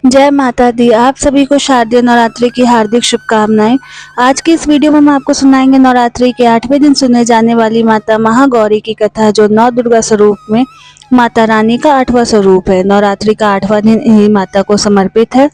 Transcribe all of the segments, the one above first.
जय माता दी। आप सभी को शारदीय नवरात्रि की हार्दिक शुभकामनाएं। आज की इस वीडियो में हम आपको सुनाएंगे नवरात्रि के 8वें दिन सुने जाने वाली माता महागौरी की कथा, जो नौ दुर्गा स्वरूप में माता रानी का 8वां स्वरूप है। नवरात्रि का 8वां दिन इन्हीं माता को समर्पित है।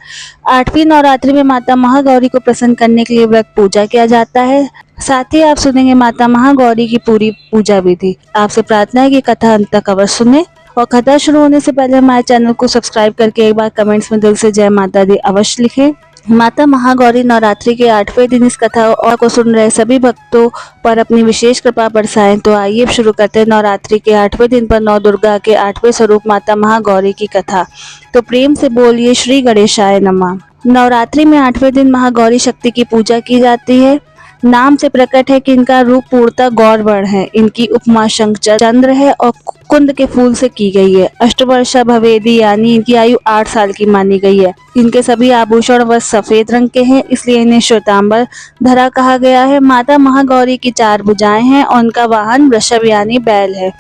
8वीं नवरात्रि में माता महागौरी को प्रसन्न करने के लिए व्रत पूजा किया जाता है। साथ ही आप सुनेंगे माता महागौरी की पूरी पूजा विधि। आपसे प्रार्थना है कि कथा अंत तक अवश्य सुने और कथा शुरू होने से पहले हमारे चैनल को सब्सक्राइब करके एक बार कमेंट्स में दिल से जय माता दी अवश्य लिखें। माता महागौरी नवरात्रि के 8वें दिन इस कथा और को सुन रहे सभी भक्तों पर अपनी विशेष कृपा बरसाएं। तो आइए शुरू करते हैं नवरात्रि के 8वें दिन पर नौ दुर्गा के 8वें स्वरूप माता महागौरी की कथा। तो प्रेम से बोलिए श्री गणेशाय नमः। नवरात्रि में 8वें दिन महागौरी शक्ति की पूजा की जाती है। नाम से प्रकट है कि इनका रूप पूर्णतः गौर वर्ण है। इनकी उपमा शंख चंद्र है और कुंद के फूल से की गई है। अष्टवर्षा भवेदी यानी इनकी आयु 8 साल की मानी गई है। इनके सभी आभूषण व सफेद रंग के हैं, इसलिए इन्हें श्वेतांबर धरा कहा गया है। माता महागौरी की 4 भुजाएं हैं और उनका वाहन वृषभ यानी बैल है,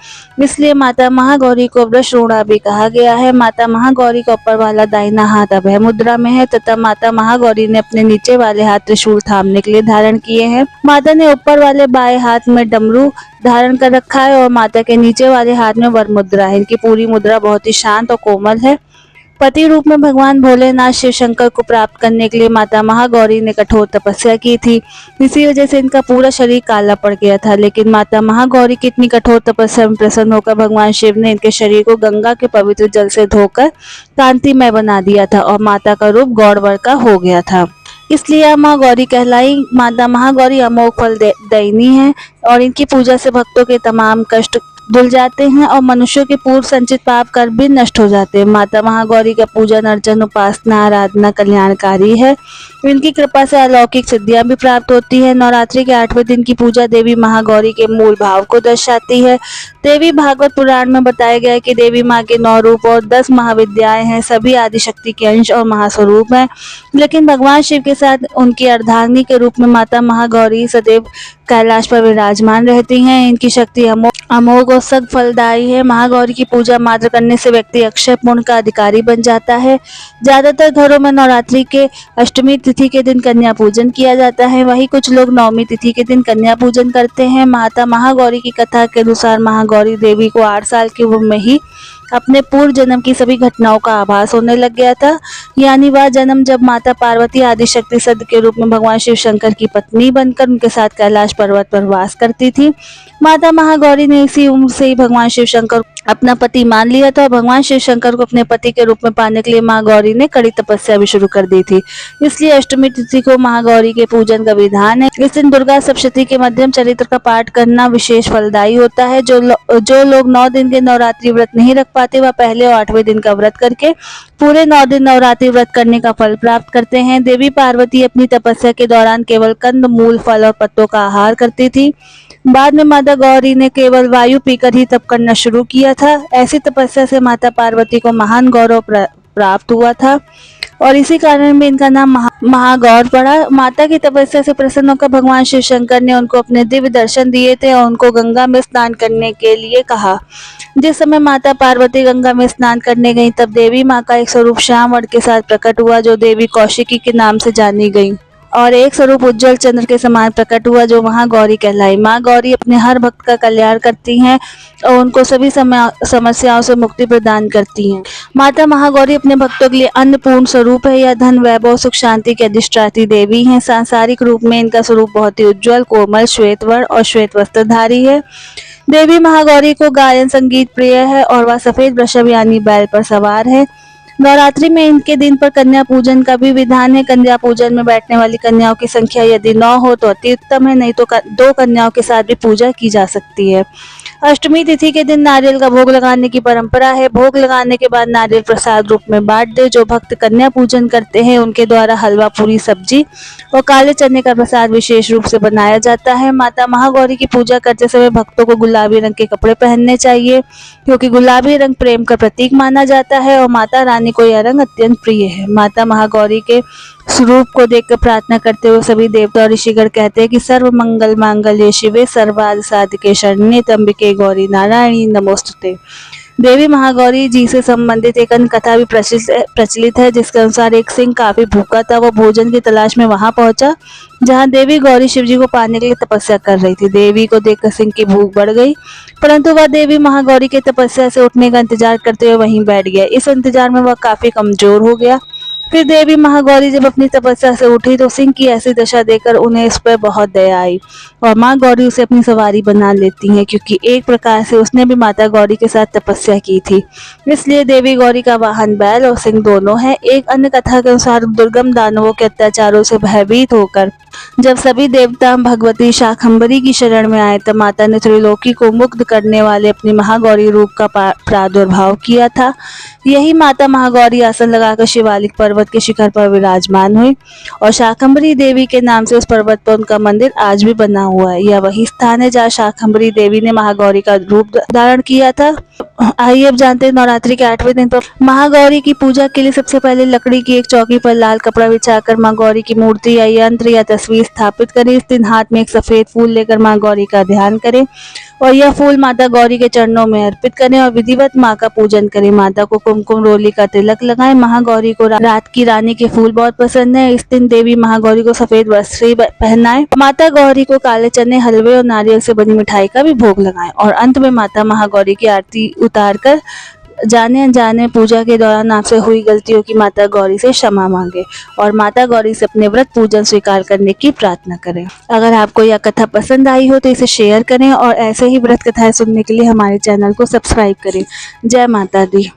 इसलिए माता महागौरी को वृषरूढ़ा भी कहा गया है। माता महागौरी का ऊपर वाला दाहिना हाथ अभय मुद्रा में है तथा माता महागौरी ने अपने नीचे वाले हाथ त्रिशूल थामने के लिए धारण किए हैं। माता ने ऊपर वाले बाएं हाथ में डमरू धारण कर रखा है और माता के नीचे वाले हाथ में वर मुद्रा है। इनकी पूरी मुद्रा बहुत ही शांत और कोमल है। पति रूप में भगवान भोलेनाथ शिव शंकर को प्राप्त करने के लिए माता महागौरी ने कठोर तपस्या की थी। इसी वजह से इनका पूरा शरीर काला पड़ गया था, लेकिन माता महागौरी की इतनी कठोर तपस्या में प्रसन्न होकर भगवान शिव ने इनके शरीर को गंगा के पवित्र जल से धोकर कांतिमय बना दिया था और माता का रूप गौर वर्ण का हो गया था। इसलिए माँ गौरी कहलाई। माता महागौरी अमोघ फल दयनी है और इनकी पूजा से भक्तों के तमाम कष्ट धुल जाते हैं और मनुष्यों के पूर्व संचित पाप कर भी नष्ट हो जाते हैं। माता महागौरी का पूजन अर्चन उपासना आराधना कल्याणकारी है। इनकी कृपा से अलौकिक सिद्धियां भी प्राप्त होती है। नवरात्रि के 8वें दिन की पूजा देवी महागौरी के मूल भाव को दर्शाती है। देवी भागवत पुराण में बताया गया है कि देवी माँ के 9 रूप और 10 महाविद्याएं हैं। सभी आदिशक्ति के अंश और महास्वरूप हैं, लेकिन भगवान शिव के साथ उनकी अर्धांगिनी के रूप में माता महागौरी सदैव कैलाश पर विराजमान रहती हैं। इनकी शक्ति अमोघ और सग फलदायी है। महागौरी की पूजा मात्र करने से व्यक्ति अक्षय पुण्य का अधिकारी बन जाता है। ज्यादातर घरों में नवरात्रि के अष्टमी तिथि के दिन कन्या पूजन किया जाता है, वहीं कुछ लोग नवमी तिथि के दिन कन्या पूजन करते हैं। माता महागौरी की कथा के अनुसार महागौरी देवी को 8 साल की उम्र में ही अपने पूर्व जन्म की सभी घटनाओं का आभास होने लग गया था, यानी वह जन्म जब माता पार्वती आदिशक्ति सिद्ध के रूप में भगवान शिव शंकर की पत्नी बनकर उनके साथ कैलाश पर्वत पर वास करती थी। माता महागौरी ने इसी उम्र से ही भगवान शिव शंकर अपना पति मान लिया था। भगवान शिव शंकर को अपने पति के रूप में पाने के लिए माँ गौरी ने कड़ी तपस्या भी शुरू कर दी थी, इसलिए अष्टमी तिथि को महागौरी के पूजन का विधान है। इस दिन दुर्गा सप्तशती के मध्यम चरित्र का पाठ करना विशेष फलदायी होता है। जो लोग 9 दिन के नवरात्रि व्रत नहीं रख पाते, वह पहले और 8वें दिन का व्रत करके पूरे 9 दिन नवरात्रि व्रत करने का फल प्राप्त करते हैं। देवी पार्वती अपनी तपस्या के दौरान केवल कंद मूल फल और पत्तों का आहार करती थी। बाद में माता गौरी ने केवल वायु पीकर ही तप करना शुरू किया था। ऐसी तपस्या से माता पार्वती को महान गौरव प्राप्त हुआ था और इसी कारण में इनका नाम महागौर पड़ा। माता की तपस्या से प्रसन्न होकर भगवान शिव शंकर ने उनको अपने दिव्य दर्शन दिए थे और उनको गंगा में स्नान करने के लिए कहा। जिस समय माता पार्वती गंगा में स्नान करने गई, तब देवी माँ का एक स्वरूप श्याम वर्ण के साथ प्रकट हुआ, जो देवी कौशिकी के नाम से जानी गई, और एक स्वरूप उज्जवल चंद्र के समान प्रकट हुआ, जो वहां गौरी कहलाई। माँ गौरी अपने हर भक्त का कल्याण करती हैं और उनको सभी समस्याओं से मुक्ति प्रदान करती हैं। माता महागौरी अपने भक्तों के लिए अन्नपूर्ण स्वरूप है। यह धन वैभव सुख शांति की अधिष्ठात्री देवी हैं। सांसारिक रूप में इनका स्वरूप बहुत ही उज्जवल कोमल श्वेत वर्ण और श्वेत वस्त्रधारी है। देवी महागौरी को गायन संगीत प्रिय है और वह सफेद वृषभ यानी बैल पर सवार है। नवरात्रि में इनके दिन पर कन्या पूजन का भी विधान है। कन्या पूजन में बैठने वाली कन्याओं की संख्या यदि 9 हो तो अति उत्तम है, नहीं तो 2 कन्याओं के साथ भी पूजा की जा सकती है। अष्टमी तिथि के दिन नारियल का भोग लगाने की परंपरा है। भोग लगाने के बाद नारियल प्रसाद रूप में बांट दे। जो भक्त कन्या पूजन करते हैं उनके द्वारा हलवा पूरी सब्जी और काले चने का प्रसाद विशेष रूप से बनाया जाता है। माता महागौरी की पूजा करते समय भक्तों को गुलाबी रंग के कपड़े पहनने चाहिए, क्योंकि गुलाबी रंग प्रेम का प्रतीक माना जाता है और माता रानी को यह रंग अत्यंत प्रिय है। माता महागौरी के स्वरूप को देखकर प्रार्थना करते हुए सभी देवता और ऋषिगण कहते हैं कि सर्व मंगल मांगल्ये शिवे सर्वार्थ साधिके शरण्ये त्र्यंबके गौरी नारायणी नमोस्तुते। देवी महागौरी जी से संबंधित एक अन्य कथा भी प्रचलित है, जिसके अनुसार एक सिंह काफी भूखा था। वो भोजन की तलाश में वहां पहुंचा जहां देवी गौरी शिव जी को पाने के लिए तपस्या कर रही थी। देवी को देखकर सिंह की भूख बढ़ गई, परंतु वह देवी महागौरी के तपस्या से उठने का इंतजार करते हुए वहीं बैठ गया। इस इंतजार में वह काफी कमजोर हो गया। फिर देवी महागौरी जब अपनी तपस्या से उठी तो सिंह की ऐसी दशा देखकर उन्हें इस पर बहुत दया आई और माँ गौरी उसे अपनी सवारी बना लेती हैं, क्योंकि एक प्रकार से उसने भी माता गौरी के साथ तपस्या की थी। इसलिए देवी गौरी का वाहन बैल और सिंह दोनों है। एक अन्य कथा के अनुसार दुर्गम दानवों के अत्याचारों से भयभीत होकर जब सभी देवता भगवती शाकंभरी की शरण में आए तब माता ने त्रिलोकी को मुग्ध करने वाले अपनी महागौरी रूप का प्रादुर्भाव किया था। यही माता महागौरी आसन लगाकर शिवालिक पर्वत के शिखर पर विराजमान हुई और शाकंभरी देवी के नाम से उस पर्वत पर उनका मंदिर आज भी बना हुआ है। यह वही स्थान है जहाँ शाकंभरी देवी ने महागौरी का रूप धारण किया था। आइए अब जानते हैं नवरात्रि के 8वें दिन पर महागौरी की पूजा के लिए सबसे पहले लकड़ी की एक चौकी पर लाल कपड़ा बिछाकर माँ गौरी की मूर्ति या यंत्र या तस्वीर स्थापित करें। इस दिन हाथ में एक सफेद फूल लेकर माँ गौरी का ध्यान करें और यह फूल माता गौरी के चरणों में अर्पित करें और विधिवत माँ का पूजन करें। माता को कुमकुम रोली का तिलक लगाएं। महागौरी को रात की रानी के फूल बहुत पसंद है। इस दिन देवी महागौरी को सफेद वस्त्र पहनाएं। माता गौरी को काले चने, हलवे और नारियल से बनी मिठाई का भी भोग लगाएं और अंत में माता महागौरी की आरती उतार कर जाने अनजाने पूजा के दौरान आपसे हुई गलतियों की माता गौरी से क्षमा मांगे और माता गौरी से अपने व्रत पूजन स्वीकार करने की प्रार्थना करें। अगर आपको यह कथा पसंद आई हो तो इसे शेयर करें और ऐसे ही व्रत कथाएं सुनने के लिए हमारे चैनल को सब्सक्राइब करें। जय माता दी।